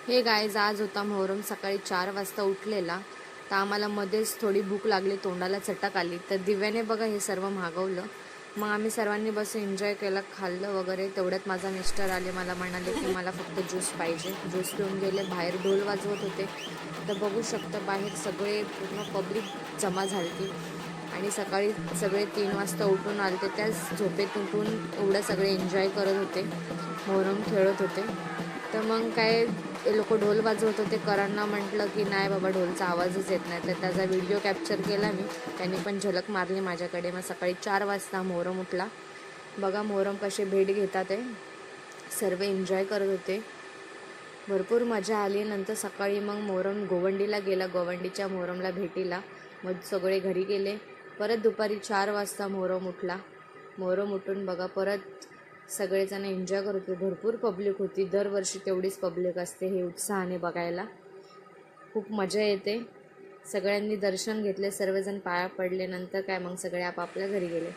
हे गाईज, आज होता मोहरम. सकाळी 4 वाजता उठलेला, तर आम्हाला मध्येच थोडी भूक लागली, तोंडाला चटक आली, तर दिव्याने बघा हे सर्व मागवलं. मग आम्ही सर्वांनी बस एन्जॉय केलं, खाल्लं वगैरे. तेवढ्यात माझा मिस्टर आले, मला म्हणाले की मला फक्त ज्यूस पाहिजे. ज्यूस पिऊन गेले. बाहेर ढोल वाजवत होते, तर बघू शकता बाहेर सगळे पूर्ण पब्लिक जमा झाली. आणि सकाळी सगळे 3 वाजता उठून आले, ते त्याच झोपेत उठून एवढं सगळे एन्जॉय करत होते, मोहरम खेळत होते. तर मग काय, ते लोक ढोल वाजवत होते. करांना म्हटलं की नाही बाबा, ढोलचा आवाजच येत नाही, तर त्याचा व्हिडिओ कॅप्चर केला मी. त्यांनी पण झलक मारली माझ्याकडे. मग सकाळी 4 वाजता मोहरम उठला. बघा मोहरम कसे भेट घेतात आहे. सर्व एन्जॉय करत होते, भरपूर मजा आली. नंतर सकाळी मग मोहरम गोवंडीला गेला, गोवंडीच्या मोहरमला भेटीला. मग सगळे घरी गेले. परत दुपारी 4 वाजता मोहरम उठला. मोहरम उठून बघा परत सगळेजण एन्जॉय करत होते. भरपूर पब्लिक होती. दरवर्षी तेवढीच पब्लिक असते हे उत्साहाने बघायला. खूप मजा येते. सगळ्यांनी दर्शन घेतले, सर्वजण पाया पडले. नंतर काय मग सगळे आपापल्या घरी गेले.